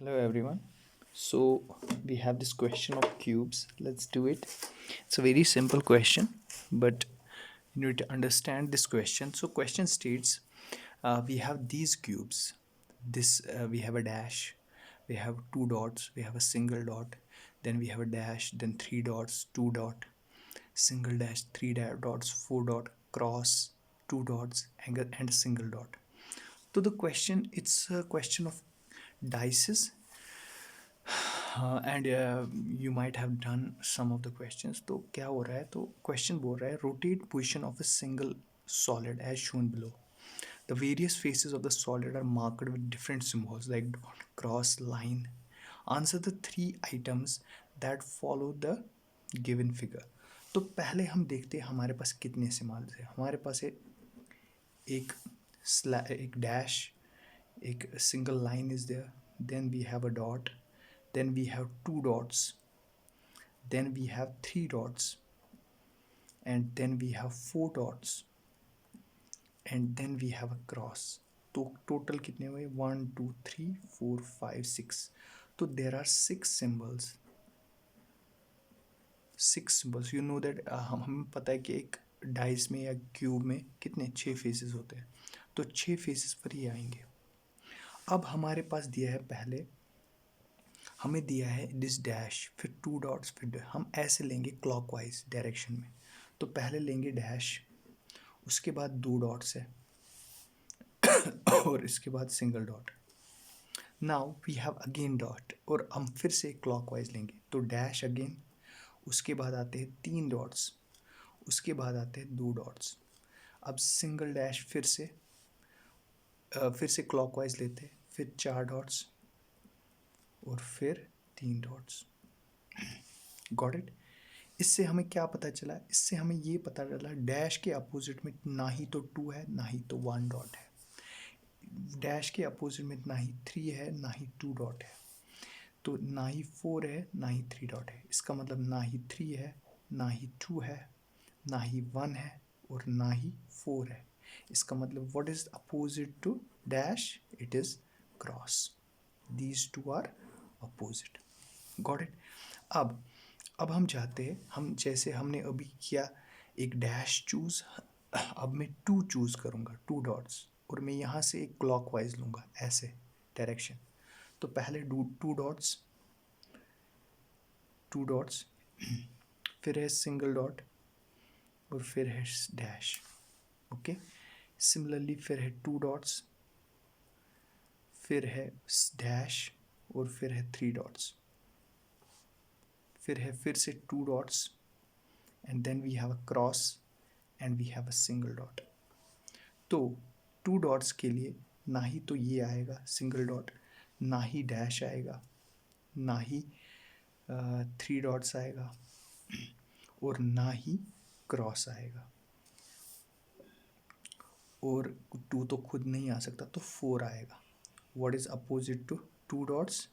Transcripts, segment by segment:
Hello everyone. So we have this question of cubes. Let's do it. It's a very simple question, but you need to understand this question. So question states, we have these cubes. This we have a dash, we have two dots, we have a single dot, then we have a dash, then three dots, two dot, single dash, three dots, four dot, cross, two dots, and a single dot. So the question, it's a question of dices, and you might have done some of the questions. तो क्या हो रहा है, तो question बोल रहा है rotate position of a single solid as shown below. The various faces of the solid are marked with different symbols like dot, cross, line. Answer the three items that follow the given figure. तो पहले हम देखते हैं हमारे पास कितने symbols हैं. हमारे पास है एक डैश, एक single line is there, then we have a dot, then we have two dots, then we have three dots, and then we have four dots, and then we have a cross. तो total कितने हुए? 1 2 3 4 5 6. तो there are six symbols. You know that हमें पता है कि एक dice में या क्यूब में कितने 6 फेसेस होते हैं. तो 6 फेसेस पर ही आएंगे. अब हमारे पास दिया है, पहले हमें दिया है दिस डैश, फिर टू डॉट्स, फिर हम ऐसे लेंगे क्लॉकवाइज डायरेक्शन में. तो पहले लेंगे डैश, उसके बाद दो डॉट्स है और इसके बाद single dot. Now we have again dot, और हम फिर से क्लॉकवाइज लेंगे. तो डैश अगेन, उसके बाद आते हैं तीन डॉट्स, उसके बाद आते हैं दो डॉट्स. अब सिंगल डैश फिर से क्लॉकवाइज लेते हैं, फिर चार डॉट्स और फिर तीन डॉट्स. Got it. इससे हमें क्या पता चला? इससे हमें ये पता चला डैश के अपोजिट में ना ही तो टू है ना ही तो वन डॉट है. डैश के अपोजिट में ना ही थ्री है ना ही टू डॉट है. तो ना ही फोर है ना ही थ्री डॉट है. इसका मतलब ना ही थ्री है ना ही टू है ना ही वन है और ना ही फोर है. इसका मतलब what is opposite to dash? It is cross. These two are opposite. Got it. अब हम चाहते हैं, हम जैसे हमने अभी किया एक डैश चूज, अब मैं टू चूज करूँगा, टू डॉट्स, और मैं यहाँ से एक क्लॉकवाइज लूँगा ऐसे डायरेक्शन. तो पहले टू डॉट्स फिर है सिंगल डॉट और फिर है डैश. ओके. सिमिलरली फिर है टू डॉट्स, फिर है डैश और फिर है थ्री डॉट्स, फिर है फिर से two dots, and then we have a cross and we have a single dot. तो टू डॉट्स के लिए ना ही तो ये आएगा सिंगल डॉट, ना ही डैश आएगा, ना ही थ्री डॉट्स आएगा और ना ही क्रॉस आएगा. और टू तो खुद नहीं आ सकता, तो फोर आएगा. What is opposite to two dots?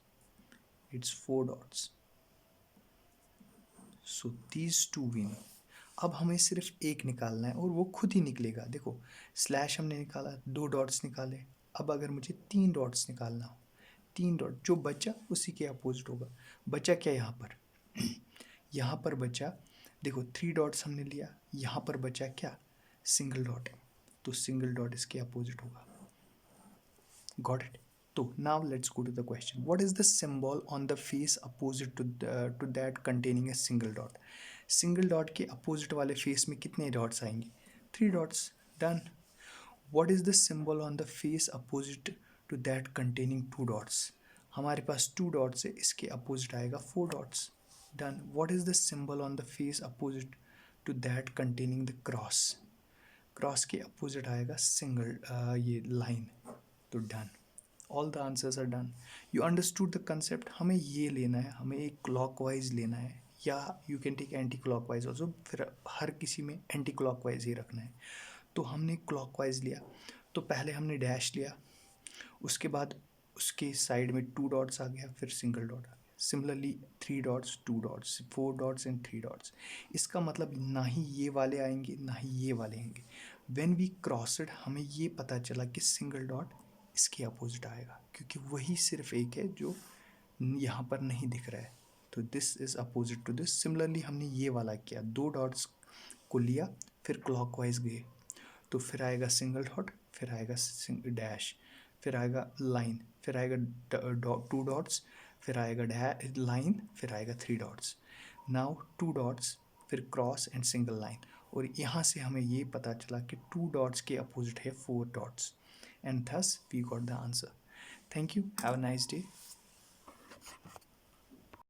It's four dots. So these two we know. अब हमें सिर्फ एक निकालना है और वो खुद ही निकलेगा. देखो, स्लैश हमने निकाला, दो डॉट्स निकाले. अब अगर मुझे तीन डॉट्स निकालना हो, तीन डॉट जो बचा उसी के अपोजिट होगा. बचा क्या यहाँ पर? यहाँ पर बचा, देखो थ्री डॉट्स हमने लिया, यहाँ पर बचा क्या? Single dot. तो सिंगल डॉट इसके अपोजिट होगा. Got it. तो now let's go to the question. What is the symbol on the face opposite to that containing a single dot? Single dot के अपोजिट वाले फेस में कितने dots आएंगे? Three dots. Done. What is the symbol on the face opposite to that containing two dots? हमारे पास two dots है, इसके opposite आएगा four dots. Done. What is the symbol on the face opposite to that containing the cross? Cross के opposite आएगा single ये line. तो डन. All the answers are done. You understood the concept. हमें ये लेना है, हमें एक क्लॉकवाइज लेना है, या you can take anti clockwise also. फिर हर किसी में एंटी क्लॉकवाइज ही रखना है. तो हमने क्लॉकवाइज लिया, तो पहले हमने डैश लिया, उसके बाद उसके साइड में टू डॉट्स आ गया, फिर सिंगल डॉट आ गया. Similarly three dots, to dots, four dots and three dots. इसका मतलब ना ही ये वाले आएंगे ना ही ये वाले आएंगे. व्हेन वी क्रॉसड हमें ये पता चला कि सिंगल डॉट इसके अपोजिट आएगा, क्योंकि वही सिर्फ एक है जो यहाँ पर नहीं दिख रहा है, तो this is opposite to this. Similarly हमने ये वाला किया, 2 डॉट्स को लिया, फिर क्लॉकवाइज गए, तो फिर आएगा सिंगल डॉट, फिर आएगा डैश, फिर आएगा लाइन, फिर आएगा 2 डॉट्स, फिर आएगा लाइन, फिर आएगा 3 डॉट्स। नाउ 2 डॉट्स, फिर क्रॉस एंड सिंगल लाइन, और यहाँ से हमें ये पता चला कि 2 डॉट्स के अपोजिट है 4 dots, and thus we got the answer. Thank you, have a nice day.